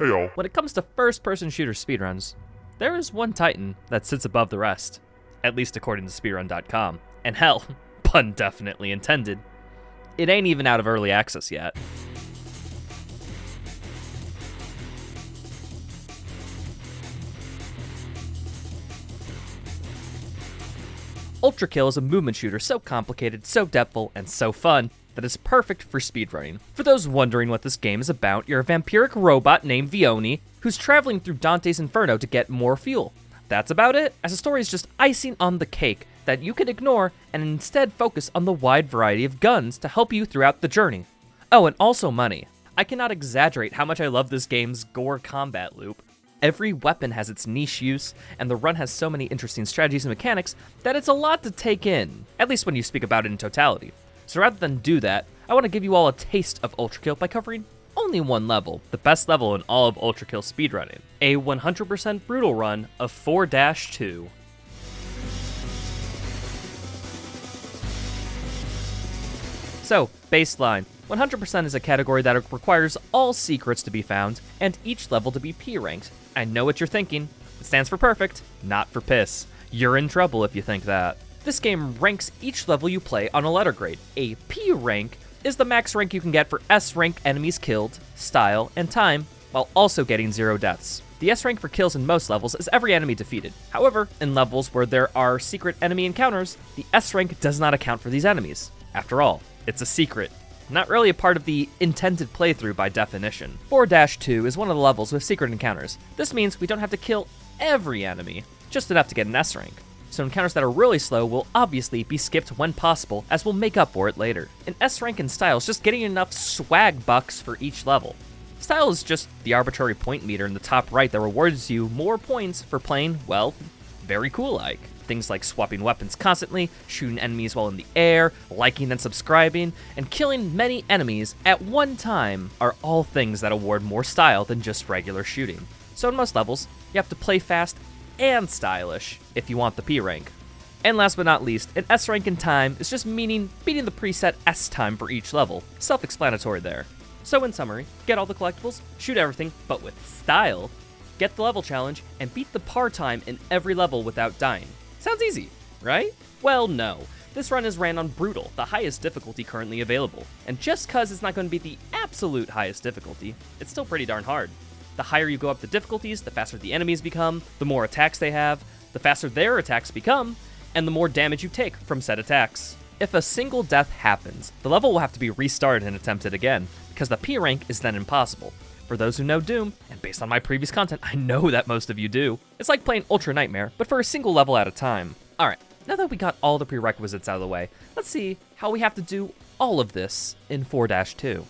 Hey y'all. When it comes to first-person shooter speedruns, there is one titan that sits above the rest, at least according to Speedrun.com. And hell, pun definitely intended, it ain't even out of early access yet. Ultrakill is a movement shooter so complicated, so depthful, and so fun that it's perfect for speedrunning. For those wondering what this game is about, you're a vampiric robot named Vioni who's traveling through Dante's Inferno to get more fuel. That's about it, as the story is just icing on the cake that you can ignore and instead focus on the wide variety of guns to help you throughout the journey. Oh, and also money. I cannot exaggerate how much I love this game's gore combat loop. Every weapon has its niche use, and the run has so many interesting strategies and mechanics that it's a lot to take in, at least when you speak about it in totality. So rather than do that, I want to give you all a taste of Ultrakill by covering only one level, the best level in all of Ultrakill speedrunning, a 100% brutal run of 4-2. So, baseline. 100% is a category that requires all secrets to be found, and each level to be P-ranked. I know what you're thinking. It stands for perfect, not for piss. You're in trouble if you think that. This game ranks each level you play on a letter grade. A P rank is the max rank you can get for S rank enemies killed, style, and time, while also getting 0 deaths. The S rank for kills in most levels is every enemy defeated. However, in levels where there are secret enemy encounters, the S rank does not account for these enemies. After all, it's a secret. Not really a part of the intended playthrough by definition. 4-2 is one of the levels with secret encounters. This means we don't have to kill every enemy, just enough to get an S rank. So encounters that are really slow will obviously be skipped when possible, as we'll make up for it later. An S rank in style is just getting enough swag bucks for each level. Style is just the arbitrary point meter in the top right that rewards you more points for playing, well, very cool-like. Things like swapping weapons constantly, shooting enemies while in the air, liking and subscribing, and killing many enemies at one time are all things that award more style than just regular shooting. So in most levels, you have to play fast and stylish if you want the P rank. And last but not least, an S rank in time is just meaning beating the preset S time for each level. Self-explanatory there. So in summary, get all the collectibles, shoot everything, but with style, get the level challenge, and beat the par time in every level without dying. Sounds easy, right? Well, no. This run is ran on Brutal, the highest difficulty currently available. And just cause it's not going to be the absolute highest difficulty, it's still pretty darn hard. The higher you go up the difficulties, the faster the enemies become, the more attacks they have, the faster their attacks become, and the more damage you take from said attacks. If a single death happens, the level will have to be restarted and attempted again, because the P rank is then impossible. For those who know Doom, and based on my previous content, I know that most of you do, it's like playing Ultra Nightmare, but for a single level at a time. Alright, now that we got all the prerequisites out of the way, let's see how we have to do all of this in 4-2.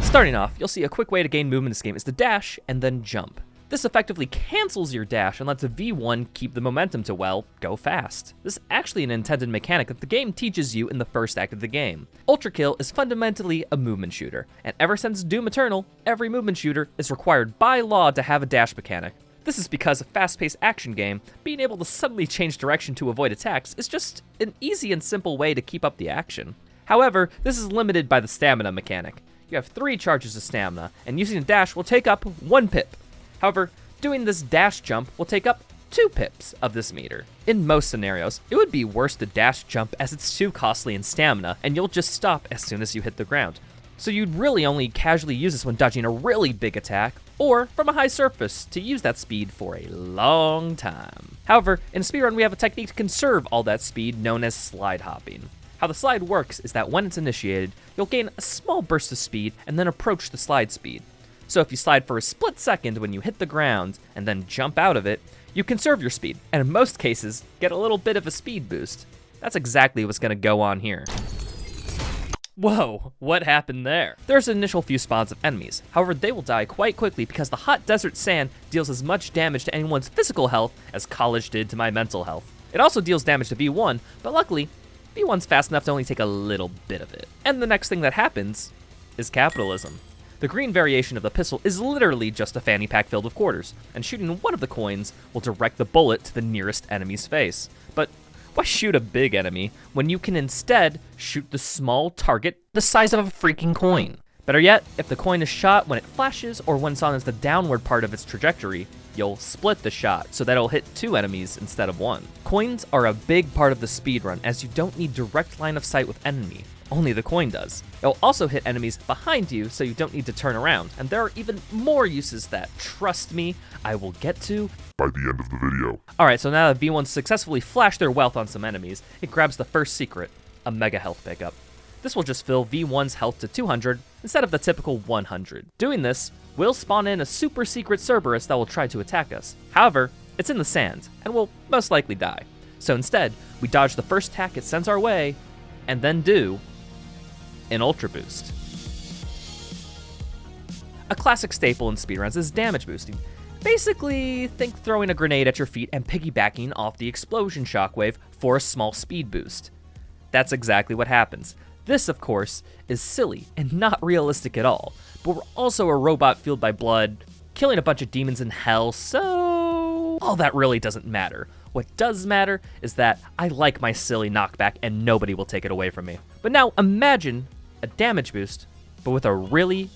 Starting off, you'll see a quick way to gain movement in this game is to dash and then jump. This effectively cancels your dash and lets a V1 keep the momentum to, well, go fast. This is actually an intended mechanic that the game teaches you in the first act of the game. Ultrakill is fundamentally a movement shooter, and ever since Doom Eternal, every movement shooter is required by law to have a dash mechanic. This is because a fast-paced action game, being able to suddenly change direction to avoid attacks is just an easy and simple way to keep up the action. However, this is limited by the stamina mechanic. You have 3 charges of stamina, and using a dash will take up 1 pip. However, doing this dash jump will take up 2 pips of this meter. In most scenarios, it would be worse to dash jump as it's too costly in stamina, and you'll just stop as soon as you hit the ground. So you'd really only casually use this when dodging a really big attack, or from a high surface to use that speed for a long time. However, in speedrun we have a technique to conserve all that speed known as slide hopping. How the slide works is that when it's initiated, you'll gain a small burst of speed and then approach the slide speed. So if you slide for a split second when you hit the ground and then jump out of it, you conserve your speed, and in most cases, get a little bit of a speed boost. That's exactly what's gonna go on here. Whoa, what happened there? There's an initial few spawns of enemies. However, they will die quite quickly because the hot desert sand deals as much damage to anyone's physical health as college did to my mental health. It also deals damage to V1, but luckily, V1's fast enough to only take a little bit of it. And the next thing that happens is capitalism. The green variation of the pistol is literally just a fanny pack filled with quarters, and shooting one of the coins will direct the bullet to the nearest enemy's face. But why shoot a big enemy when you can instead shoot the small target the size of a freaking coin? Better yet, if the coin is shot when it flashes or when it's on the downward part of its trajectory, you'll split the shot so that it'll hit 2 enemies instead of 1. Coins are a big part of the speedrun as you don't need direct line of sight with enemy. Only the coin does. It'll also hit enemies behind you so you don't need to turn around, and there are even more uses that, trust me, I will get to by the end of the video. Alright, so now that V1 successfully flashed their wealth on some enemies, it grabs the first secret, a mega health pickup. This will just fill V1's health to 200 instead of the typical 100. Doing this will spawn in a super secret Cerberus that will try to attack us. However, it's in the sand, and will most likely die. So instead, we dodge the first attack it sends our way, and then do an Ultra Boost. A classic staple in speedruns is damage boosting. Basically, think throwing a grenade at your feet and piggybacking off the explosion shockwave for a small speed boost. That's exactly what happens. This, of course, is silly and not realistic at all, but we're also a robot fueled by blood, killing a bunch of demons in hell, so all that really doesn't matter. What does matter is that I like my silly knockback and nobody will take it away from me. But now imagine a damage boost, but with a really,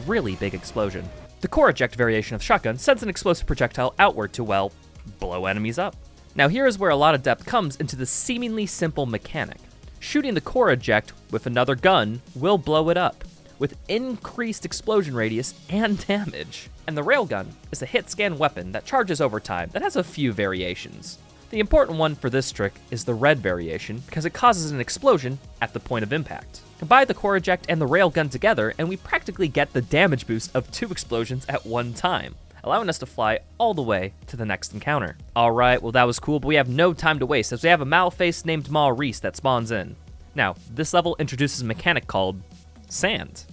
really big explosion. The core eject variation of shotgun sends an explosive projectile outward to, well, blow enemies up. Now here is where a lot of depth comes into the seemingly simple mechanic. Shooting the core eject with another gun will blow it up, with increased explosion radius and damage. And the railgun is a hit scan weapon that charges over time that has a few variations. The important one for this trick is the red variation because it causes an explosion at the point of impact. Combine the core eject and the railgun together and we practically get the damage boost of 2 explosions at one time, allowing us to fly all the way to the next encounter. Alright, well that was cool, but we have no time to waste as we have a Malface named Maurice that spawns in. Now, this level introduces a mechanic called sand.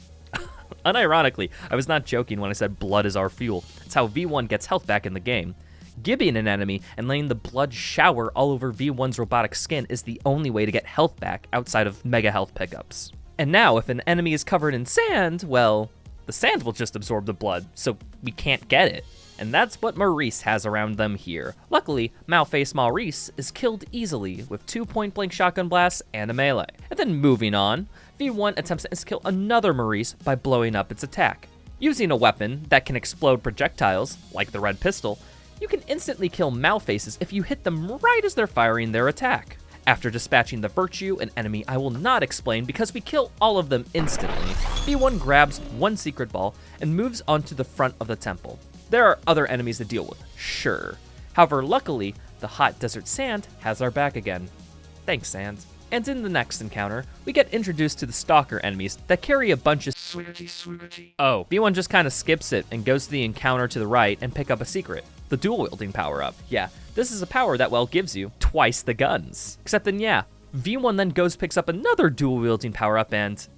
Unironically, I was not joking when I said blood is our fuel. It's how V1 gets health back in the game. Gibbying an enemy and letting the blood shower all over V1's robotic skin is the only way to get health back outside of mega health pickups. And now, if an enemy is covered in sand, well, the sand will just absorb the blood, so we can't get it. And that's what Maurice has around them here. Luckily, Malface Maurice is killed easily with 2 point-blank shotgun blasts and a melee. And then moving on, V1 attempts to kill another Maurice by blowing up its attack. Using a weapon that can explode projectiles, like the red pistol, you can instantly kill Malfaces if you hit them right as they're firing their attack. After dispatching the Virtue, an enemy I will not explain because we kill all of them instantly, V1 grabs 1 secret ball and moves onto the front of the temple. There are other enemies to deal with, sure. However, luckily, the hot desert sand has our back again. Thanks, sand. And in the next encounter, we get introduced to the stalker enemies that carry a bunch of Oh, V1 just kind of skips it and goes to the encounter to the right and pick up a secret. The dual-wielding power-up. Yeah, this is a power that, well, gives you twice the guns. Except then, yeah, V1 then goes picks up another dual-wielding power-up and...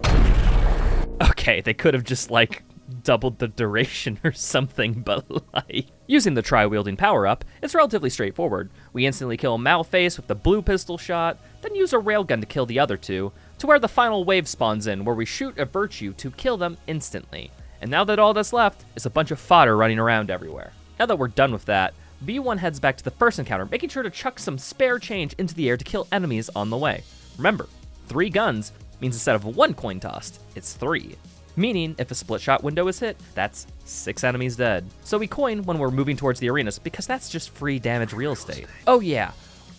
Okay, they could have just, like, doubled the duration or something, but like... Using the tri-wielding power-up, it's relatively straightforward. We instantly kill Malface with the blue pistol shot, then use a railgun to kill the other 2, to where the final wave spawns in, where we shoot a Virtue to kill them instantly. And now that all that's left is a bunch of fodder running around everywhere. Now that we're done with that, V1 heads back to the first encounter, making sure to chuck some spare change into the air to kill enemies on the way. Remember, 3 guns means instead of 1 coin tossed, it's 3. Meaning, if a split shot window is hit, that's 6 enemies dead. So we coin when we're moving towards the arenas, because that's just free damage real estate. Oh yeah,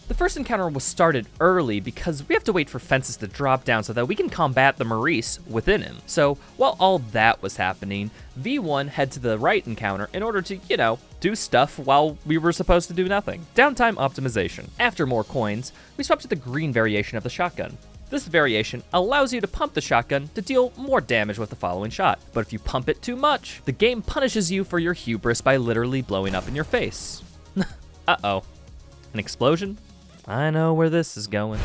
the first encounter was started early because we have to wait for fences to drop down so that we can combat the Maurice within him. So while all that was happening, V1 head to the right encounter in order to, you know, do stuff while we were supposed to do nothing. Downtime optimization. After more coins, we swap to the green variation of the shotgun. This variation allows you to pump the shotgun to deal more damage with the following shot. But if you pump it too much, the game punishes you for your hubris by literally blowing up in your face. Uh-oh. An explosion? I know where this is going.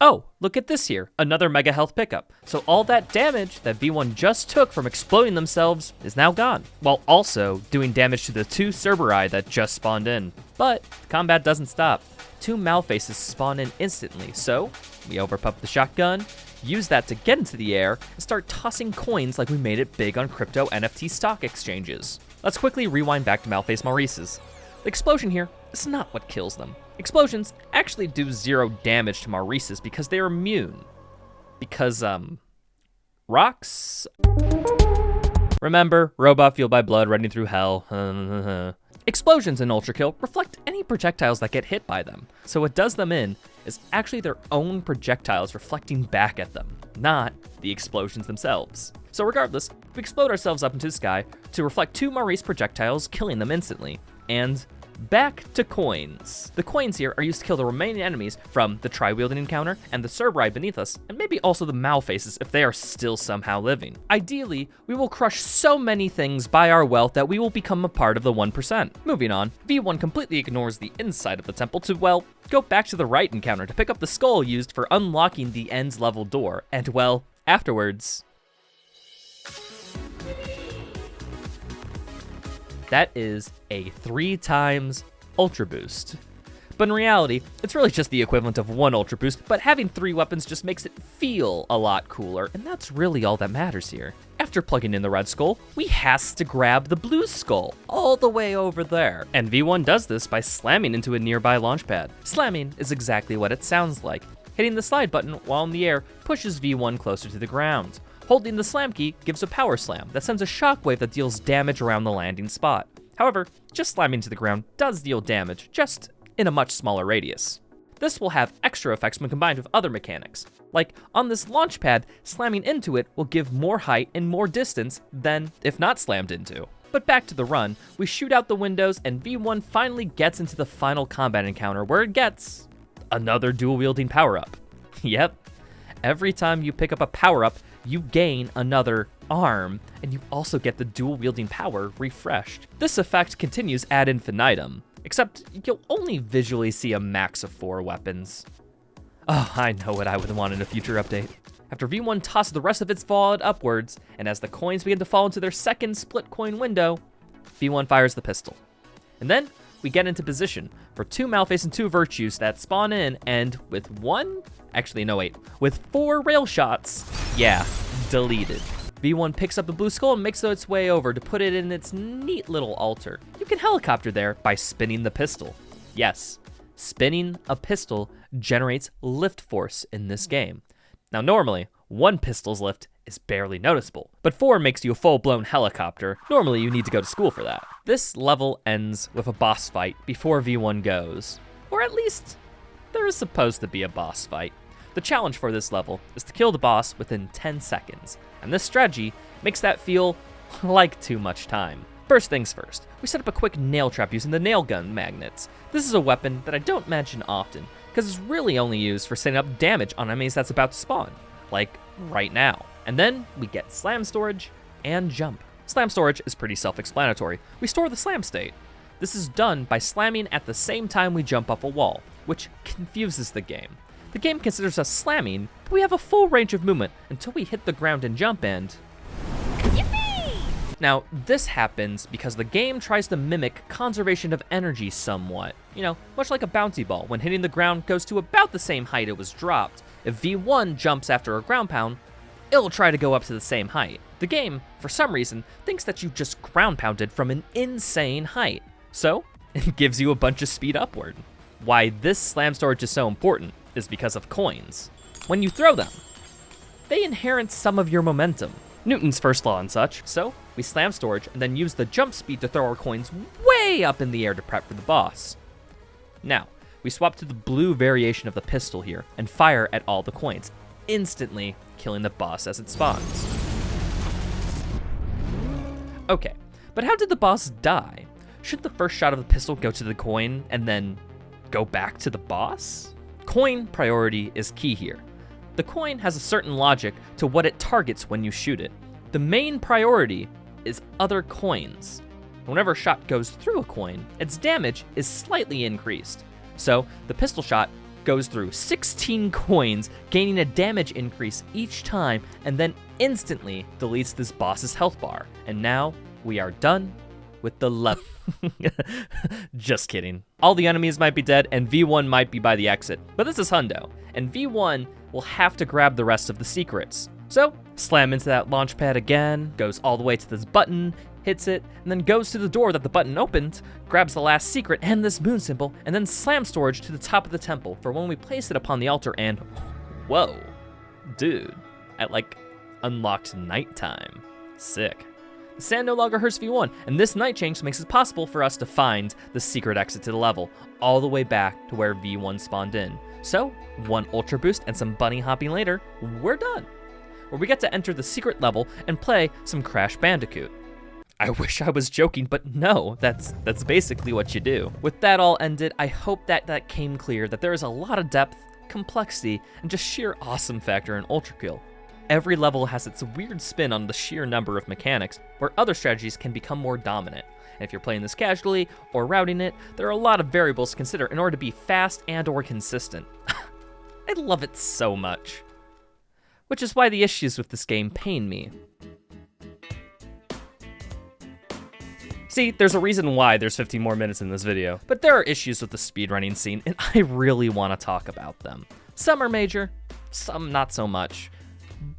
Oh, look at this here, another mega health pickup. So all that damage that V1 just took from exploding themselves is now gone, while also doing damage to the 2 Cerberi that just spawned in. But the combat doesn't stop. 2 Malfaces spawn in instantly, so we overpump the shotgun, use that to get into the air, and start tossing coins like we made it big on crypto NFT stock exchanges. Let's quickly rewind back to Malface Maurice's. The explosion here is not what kills them. Explosions actually do 0 damage to Maurice's because they are immune. Because, Rocks. Remember, robot fueled by blood running through hell. Explosions in Ultrakill reflect any projectiles that get hit by them. So what does them in is actually their own projectiles reflecting back at them, not the explosions themselves. So regardless, we explode ourselves up into the sky to reflect 2 Maurice projectiles, killing them instantly. And back to coins. The coins here are used to kill the remaining enemies from the tri-wielding encounter and the Cerberi beneath us, and maybe also the Malfaces if they are still somehow living. Ideally, we will crush so many things by our wealth that we will become a part of the 1%. Moving on, V1 completely ignores the inside of the temple to, well, go back to the right encounter to pick up the skull used for unlocking the end level door, and well, afterwards, that is a 3 times Ultra Boost. But in reality, it's really just the equivalent of 1 Ultra Boost, but having 3 weapons just makes it feel a lot cooler, and that's really all that matters here. After plugging in the red skull, we has to grab the blue skull, all the way over there. And V1 does this by slamming into a nearby launch pad. Slamming is exactly what it sounds like. Hitting the slide button while in the air pushes V1 closer to the ground. Holding the slam key gives a power slam that sends a shockwave that deals damage around the landing spot. However, just slamming to the ground does deal damage, just in a much smaller radius. This will have extra effects when combined with other mechanics. Like, on this launch pad, slamming into it will give more height and more distance than if not slammed into. But back to the run, we shoot out the windows and V1 finally gets into the final combat encounter where it gets another dual-wielding power-up. Yep, every time you pick up a power-up, you gain another arm, and you also get the dual-wielding power refreshed. This effect continues ad infinitum, except you'll only visually see a max of 4 weapons. Oh, I know what I would want in a future update. After V1 tosses the rest of its VOD upwards, and as the coins begin to fall into their second split coin window, V1 fires the pistol. And then we get into position for 2 Malface and 2 Virtues that spawn in, and with 4 rail shots, yeah, deleted. V1 picks up the blue skull and makes its way over to put it in its neat little altar. You can helicopter there by spinning the pistol. Yes, spinning a pistol generates lift force in this game. Now normally, 1 pistol's lift is barely noticeable, but 4 makes you a full-blown helicopter. Normally you need to go to school for that. This level ends with a boss fight before V1 goes. Or at least, there is supposed to be a boss fight. The challenge for this level is to kill the boss within 10 seconds, and this strategy makes that feel like too much time. First things first, we set up a quick nail trap using the nail gun magnets. This is a weapon that I don't mention often, because it's really only used for setting up damage on enemies that's about to spawn, like right now. And then we get slam storage and jump. Slam storage is pretty self-explanatory. We store the slam state. This is done by slamming at the same time we jump off a wall, which confuses the game. The game considers us slamming, but we have a full range of movement until we hit the ground and jump and... Yippee! Now, this happens because the game tries to mimic conservation of energy somewhat. You know, much like a bouncy ball, when hitting the ground goes to about the same height it was dropped. If V1 jumps after a ground pound, it'll try to go up to the same height. The game, for some reason, thinks that you just ground pounded from an insane height. So, it gives you a bunch of speed upward. Why this slam storage is so important is because of coins. When you throw them, they inherit some of your momentum. Newton's first law and such. So we slam storage and then use the jump speed to throw our coins way up in the air to prep for the boss. Now, we swap to the blue variation of the pistol here and fire at all the coins, instantly killing the boss as it spawns. Okay, but how did the boss die? Shouldn't the first shot of the pistol go to the coin and then go back to the boss? Coin priority is key here. The coin has a certain logic to what it targets when you shoot it. The main priority is other coins. Whenever a shot goes through a coin, its damage is slightly increased. So the pistol shot goes through 16 coins, gaining a damage increase each time, and then instantly deletes this boss's health bar. And now we are done with the level. Just kidding. All the enemies might be dead and V1 might be by the exit, but this is Hundo, and V1 will have to grab the rest of the secrets. So, slam into that launch pad again, goes all the way to this button, hits it, and then goes to the door that the button opened, grabs the last secret and this moon symbol, and then slam storage to the top of the temple for when we place it upon the altar and, whoa, dude, at like unlocked nighttime. Sick. The sand no longer hurts V1, and this night change makes it possible for us to find the secret exit to the level, all the way back to where V1 spawned in. So, one Ultra Boost and some bunny hopping later, we're done. Where we get to enter the secret level and play some Crash Bandicoot. I wish I was joking, but no, that's basically what you do. With that all ended, I hope that came clear that there is a lot of depth, complexity, and just sheer awesome factor in Ultrakill. Every level has its weird spin on the sheer number of mechanics, where other strategies can become more dominant. And if you're playing this casually or routing it, there are a lot of variables to consider in order to be fast and or consistent. I love it so much. Which is why the issues with this game pain me. See, there's a reason why there's 15 more minutes in this video, but there are issues with the speedrunning scene, and I really want to talk about them. Some are major, some not so much.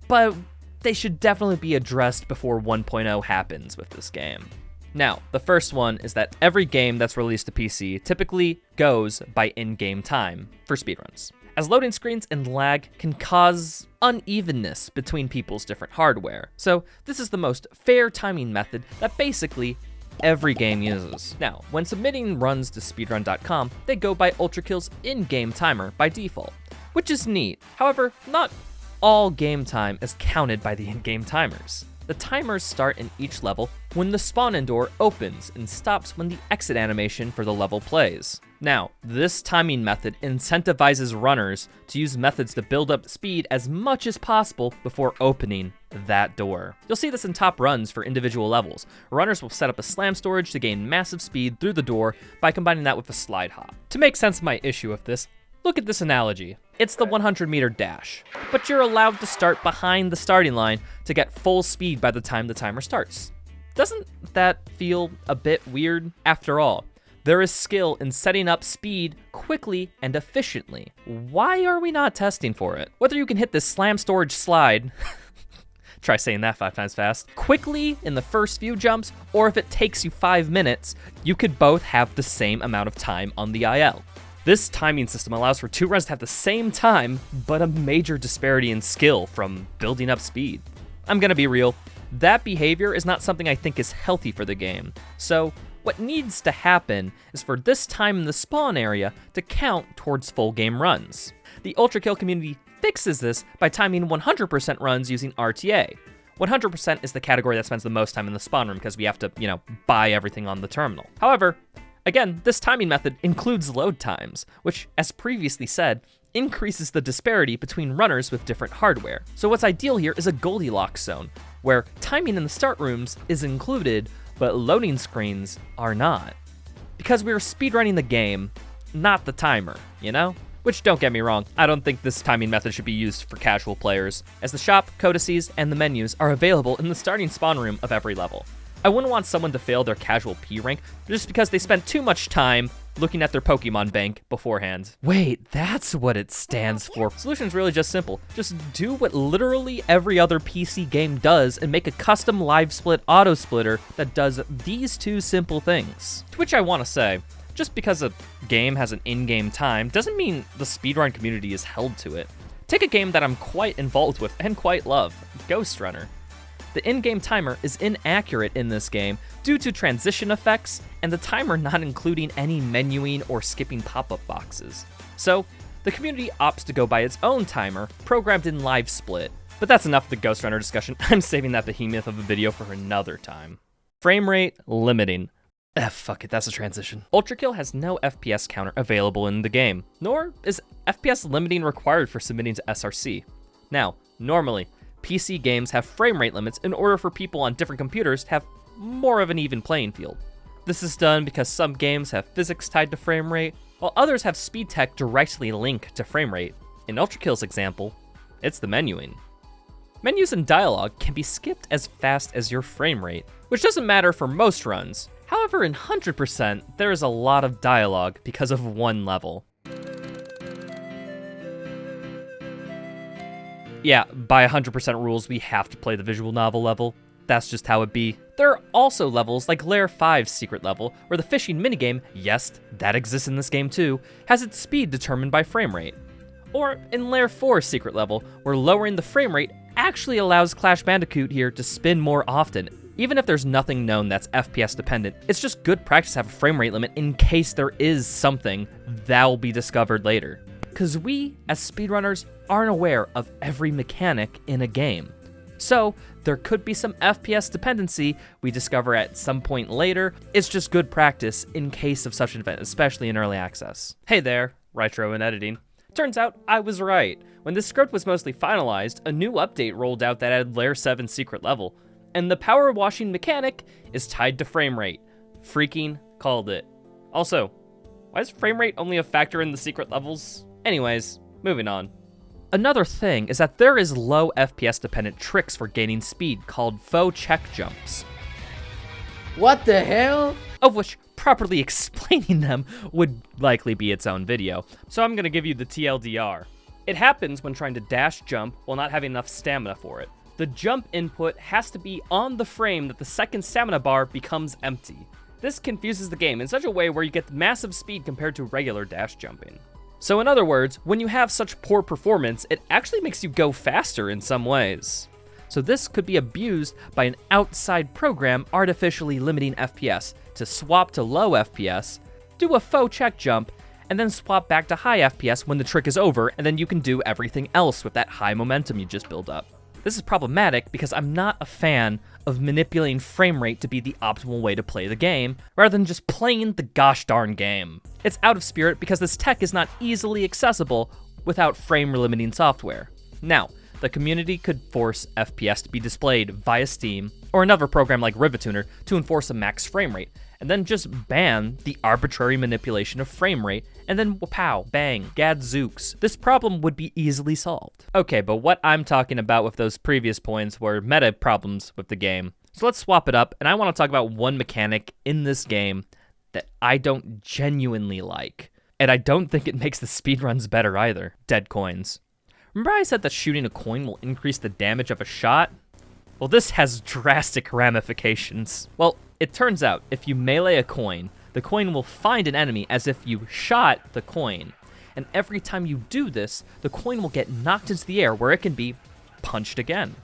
But they should definitely be addressed before 1.0 happens with this game. Now, the first one is that every game that's released to PC typically goes by in-game time for speedruns, as loading screens and lag can cause unevenness between people's different hardware. So this is the most fair timing method that basically every game uses. Now, when submitting runs to speedrun.com, they go by Ultrakill's in-game timer by default, which is neat. However, not all game time is counted by the in-game timers. The timers start in each level when the spawn-in door opens and stops when the exit animation for the level plays. Now, this timing method incentivizes runners to use methods to build up speed as much as possible before opening that door. You'll see this in top runs for individual levels. Runners will set up a slam storage to gain massive speed through the door by combining that with a slide hop. To make sense of my issue with this, look at this analogy. It's the 100-meter dash, but you're allowed to start behind the starting line to get full speed by the time the timer starts. Doesn't that feel a bit weird? After all, there is skill in setting up speed quickly and efficiently. Why are we not testing for it? Whether you can hit this slam storage slide, try saying that 5 times fast, quickly in the first few jumps, or if it takes you 5 minutes, you could both have the same amount of time on the IL. This timing system allows for 2 runs to have the same time, but a major disparity in skill from building up speed. I'm gonna be real, that behavior is not something I think is healthy for the game. So what needs to happen is for this time in the spawn area to count towards full game runs. The Ultrakill community fixes this by timing 100% runs using RTA. 100% is the category that spends the most time in the spawn room because we have to, buy everything on the terminal. However, again, this timing method includes load times, which, as previously said, increases the disparity between runners with different hardware. So what's ideal here is a Goldilocks zone, where timing in the start rooms is included, but loading screens are not. Because we're speedrunning the game, not the timer, Which, don't get me wrong, I don't think this timing method should be used for casual players, as the shop, codices, and the menus are available in the starting spawn room of every level. I wouldn't want someone to fail their casual P rank just because they spent too much time looking at their Pokemon bank beforehand. Wait, that's what it stands for. Solution's really just simple. Just do what literally every other PC game does and make a custom live split auto splitter that does these 2 simple things. To which I want to say, just because a game has an in-game time doesn't mean the speedrun community is held to it. Take a game that I'm quite involved with and quite love, Ghostrunner. The in-game timer is inaccurate in this game due to transition effects and the timer not including any menuing or skipping pop-up boxes. So, the community opts to go by its own timer, programmed in live split. But that's enough of the Ghostrunner discussion. I'm saving that behemoth of a video for another time. Frame rate limiting. Fuck it, that's a transition. Ultrakill has no FPS counter available in the game, nor is FPS limiting required for submitting to SRC. Now, normally, PC games have frame rate limits in order for people on different computers to have more of an even playing field. This is done because some games have physics tied to frame rate, while others have speed tech directly linked to frame rate. In Ultrakill's example, it's the menuing. Menus and dialogue can be skipped as fast as your frame rate, which doesn't matter for most runs. However, in 100%, there is a lot of dialogue because of one level. Yeah, by 100% rules, we have to play the visual novel level. That's just how it be. There are also levels like Layer 5's secret level, where the fishing minigame, yes, that exists in this game too, has its speed determined by frame rate. Or in Layer 4's secret level, where lowering the frame rate actually allows Crash Bandicoot here to spin more often. Even if there's nothing known that's FPS dependent, it's just good practice to have a frame rate limit in case there is something that'll be discovered later. Because we, as speedrunners, aren't aware of every mechanic in a game. So, there could be some FPS dependency we discover at some point later. It's just good practice in case of such an event, especially in early access. Hey there, Retro and Editing. Turns out I was right. When this script was mostly finalized, a new update rolled out that added Layer 7's secret level, and the power washing mechanic is tied to frame rate. Freaking called it. Also, why is frame rate only a factor in the secret levels? Anyways, moving on. Another thing is that there is low FPS dependent tricks for gaining speed called faux check jumps. What the hell? Of which properly explaining them would likely be its own video. So I'm gonna give you the TLDR. It happens when trying to dash jump while not having enough stamina for it. The jump input has to be on the frame that the second stamina bar becomes empty. This confuses the game in such a way where you get massive speed compared to regular dash jumping. So in other words, when you have such poor performance, it actually makes you go faster in some ways. So this could be abused by an outside program artificially limiting FPS to swap to low FPS, do a faux check jump, and then swap back to high FPS when the trick is over, and then you can do everything else with that high momentum you just built up. This is problematic because I'm not a fan of manipulating frame rate to be the optimal way to play the game, rather than just playing the gosh darn game. It's out of spirit because this tech is not easily accessible without frame limiting software. Now, the community could force FPS to be displayed via Steam or another program like Rivetuner to enforce a max frame rate, and then just ban the arbitrary manipulation of frame rate, and then pow, bang, gadzooks. This problem would be easily solved. Okay, but what I'm talking about with those previous points were meta problems with the game. So let's swap it up, and I want to talk about one mechanic in this game that I don't genuinely like. And I don't think it makes the speedruns better either. Dead coins. Remember I said that shooting a coin will increase the damage of a shot? Well, this has drastic ramifications. Well, it turns out if you melee a coin, the coin will find an enemy as if you shot the coin. And every time you do this, the coin will get knocked into the air where it can be punched again.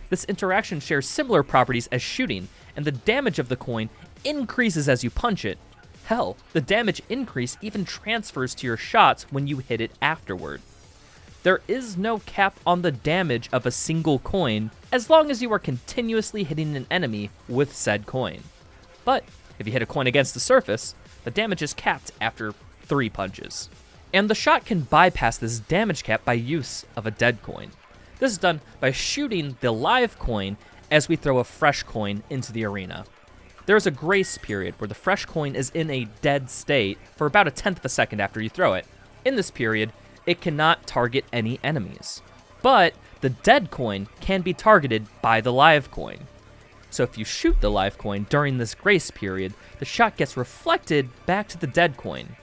This interaction shares similar properties as shooting, and the damage of the coin increases as you punch it. Hell, the damage increase even transfers to your shots when you hit it afterward. There is no cap on the damage of a single coin as long as you are continuously hitting an enemy with said coin. But if you hit a coin against the surface, the damage is capped after 3 punches. And the shot can bypass this damage cap by use of a dead coin. This is done by shooting the live coin as we throw a fresh coin into the arena. There is a grace period where the fresh coin is in a dead state for about 1/10 of a second after you throw it. In this period, it cannot target any enemies. But the dead coin can be targeted by the live coin. So if you shoot the live coin during this grace period, the shot gets reflected back to the dead coin.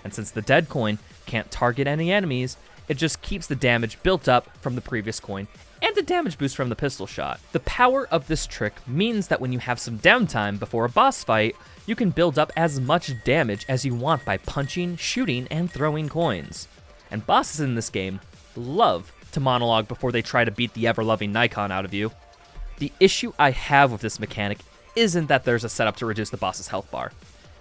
And since the dead coin can't target any enemies, it just keeps the damage built up from the previous coin and the damage boost from the pistol shot. The power of this trick means that when you have some downtime before a boss fight, you can build up as much damage as you want by punching, shooting, and throwing coins. And bosses in this game love to monologue before they try to beat the ever-loving Nikon out of you. The issue I have with this mechanic isn't that there's a setup to reduce the boss's health bar.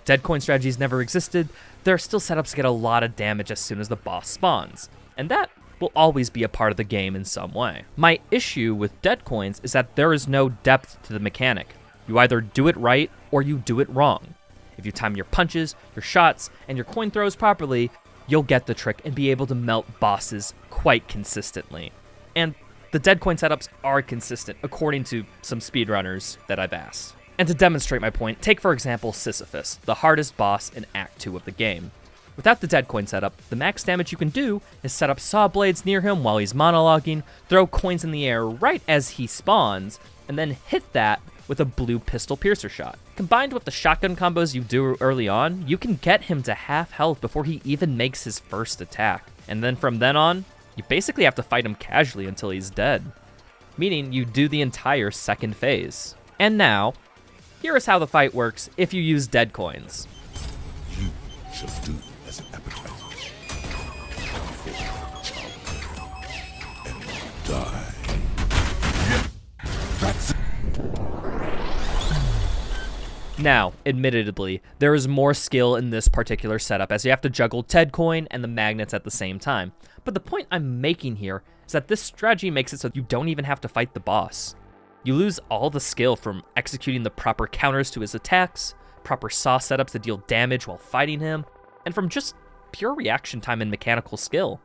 Dead coin strategies never existed. There are still setups to get a lot of damage as soon as the boss spawns, and that will always be a part of the game in some way. My issue with dead coins is that there is no depth to the mechanic. You either do it right or you do it wrong. If you time your punches, your shots, and your coin throws properly, you'll get the trick and be able to melt bosses quite consistently. And the dead coin setups are consistent, according to some speedrunners that I've asked. And to demonstrate my point, take for example Sisyphus, the hardest boss in Act 2 of the game. Without the dead coin setup, the max damage you can do is set up saw blades near him while he's monologuing, throw coins in the air right as he spawns, and then hit that with a blue pistol piercer shot. Combined with the shotgun combos you do early on, you can get him to half health before he even makes his first attack. And then from then on, you basically have to fight him casually until he's dead. Meaning you do the entire second phase. And now, here is how the fight works if you use dead coins. You shall do as an appetizer. And die. Now, admittedly, there is more skill in this particular setup as you have to juggle Tedcoin and the magnets at the same time. But the point I'm making here is that this strategy makes it so you don't even have to fight the boss. You lose all the skill from executing the proper counters to his attacks, proper saw setups to deal damage while fighting him, and from just pure reaction time and mechanical skill.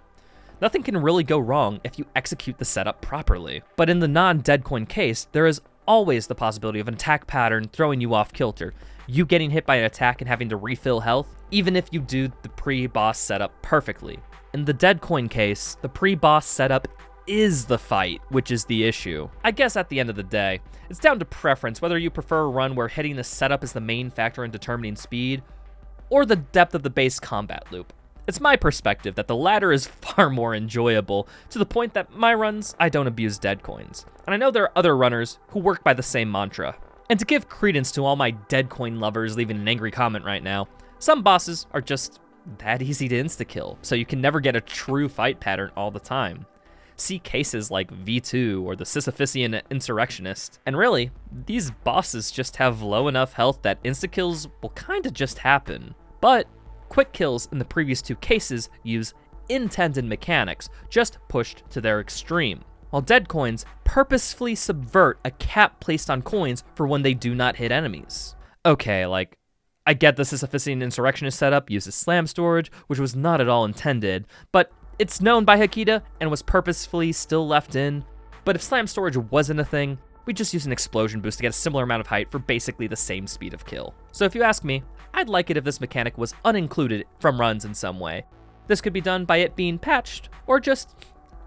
Nothing can really go wrong if you execute the setup properly. But in the non-Deadcoin case, there is always the possibility of an attack pattern throwing you off kilter, you getting hit by an attack and having to refill health, even if you do the pre-boss setup perfectly. In the Deadcoin case, the pre-boss setup is the fight, which is the issue. I guess at the end of the day, it's down to preference whether you prefer a run where hitting the setup is the main factor in determining speed, or the depth of the base combat loop. It's my perspective that the latter is far more enjoyable, to the point that my runs, I don't abuse dead coins. And I know there are other runners who work by the same mantra. And to give credence to all my dead coin lovers leaving an angry comment right now, some bosses are just that easy to insta-kill, so you can never get a true fight pattern all the time. See cases like V2 or the Sisyphusian Insurrectionist, and really, these bosses just have low enough health that insta-kills will kinda just happen. But quick kills in the previous two cases use intended mechanics, just pushed to their extreme, while dead coins purposefully subvert a cap placed on coins for when they do not hit enemies. Okay, like, I get the Sisyphusian Insurrectionist setup uses slam storage, which was not at all intended, but it's known by Hakita and was purposefully still left in. But if slam storage wasn't a thing, we just use an explosion boost to get a similar amount of height for basically the same speed of kill. So if you ask me, I'd like it if this mechanic was unincluded from runs in some way. This could be done by it being patched, or just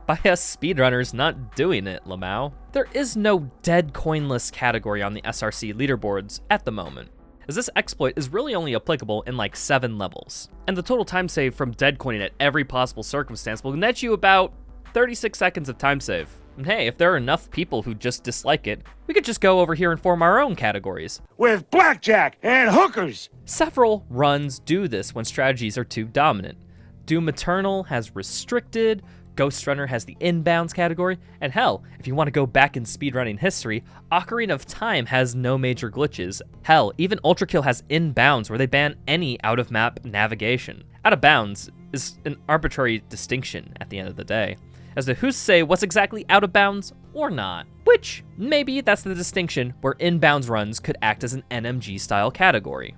by us speedrunners not doing it, Lamau. There is no dead coinless category on the SRC leaderboards at the moment, as this exploit is really only applicable in like 7 levels. And the total time save from dead coining at every possible circumstance will net you about 36 seconds of time save. And hey, if there are enough people who just dislike it, we could just go over here and form our own categories. With blackjack and hookers! Several runs do this when strategies are too dominant. Doom Eternal has restricted, Ghostrunner has the inbounds category, and hell, if you want to go back in speedrunning history, Ocarina of Time has no major glitches. Hell, even Ultrakill has inbounds where they ban any out-of-map navigation. Out of bounds is an arbitrary distinction at the end of the day, as to who's say what's exactly out of bounds or not. Which, maybe that's the distinction where inbounds runs could act as an NMG-style category.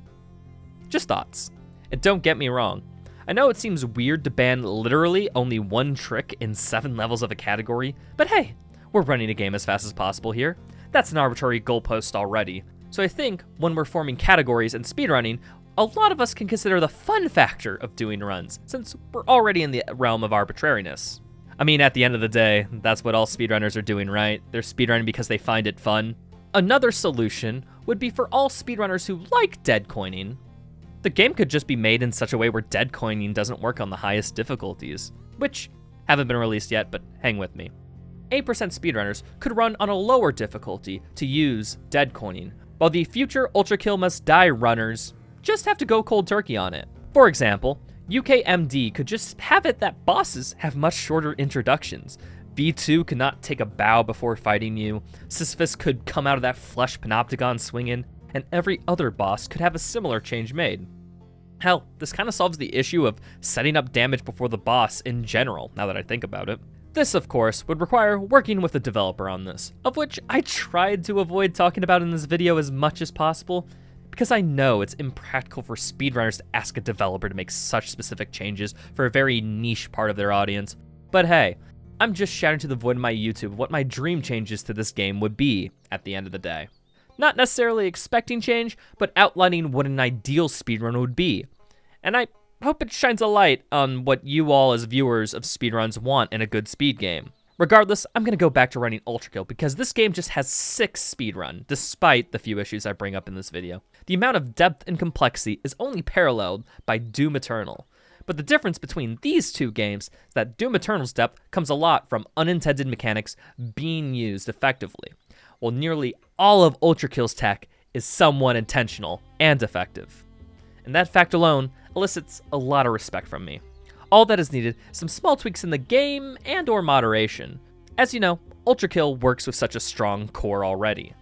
Just thoughts. And don't get me wrong, I know it seems weird to ban literally only one trick in 7 levels of a category, but hey, we're running a game as fast as possible here. That's an arbitrary goalpost already. So I think when we're forming categories and speedrunning, a lot of us can consider the fun factor of doing runs, since we're already in the realm of arbitrariness. I mean, at the end of the day, that's what all speedrunners are doing, right? They're speedrunning because they find it fun. Another solution would be for all speedrunners who like dead coining. The game could just be made in such a way where dead coining doesn't work on the highest difficulties, which haven't been released yet, but hang with me. 8% speedrunners could run on a lower difficulty to use dead coining, while the future Ultrakill Must Die runners just have to go cold turkey on it. For example, UKMD could just have it that bosses have much shorter introductions. V2 could not take a bow before fighting you, Sisyphus could come out of that flesh panopticon swinging, and every other boss could have a similar change made. Hell, this kind of solves the issue of setting up damage before the boss in general, now that I think about it. This, of course, would require working with a developer on this, of which I tried to avoid talking about in this video as much as possible, because I know it's impractical for speedrunners to ask a developer to make such specific changes for a very niche part of their audience. But hey, I'm just shouting to the void in my YouTube what my dream changes to this game would be at the end of the day. Not necessarily expecting change, but outlining what an ideal speedrun would be. And I hope it shines a light on what you all as viewers of speedruns want in a good speed game. Regardless, I'm going to go back to running Ultrakill because this game just has 6 speedrun, despite the few issues I bring up in this video. The amount of depth and complexity is only paralleled by Doom Eternal. But the difference between these two games is that Doom Eternal's depth comes a lot from unintended mechanics being used effectively, while nearly all of Ultrakill's tech is somewhat intentional and effective. And that fact alone elicits a lot of respect from me. All that is needed is some small tweaks in the game and or moderation. As you know, Ultrakill works with such a strong core already.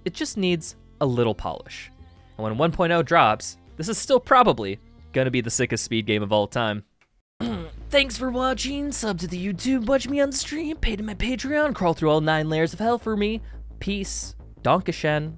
It just needs a little polish. And when 1.0 drops, this is still probably gonna be the sickest speed game of all time. Thanks for watching, sub to the YouTube, watch me on stream, pay to my Patreon, crawl through all 9 layers of hell for me. Peace. Dankeschön.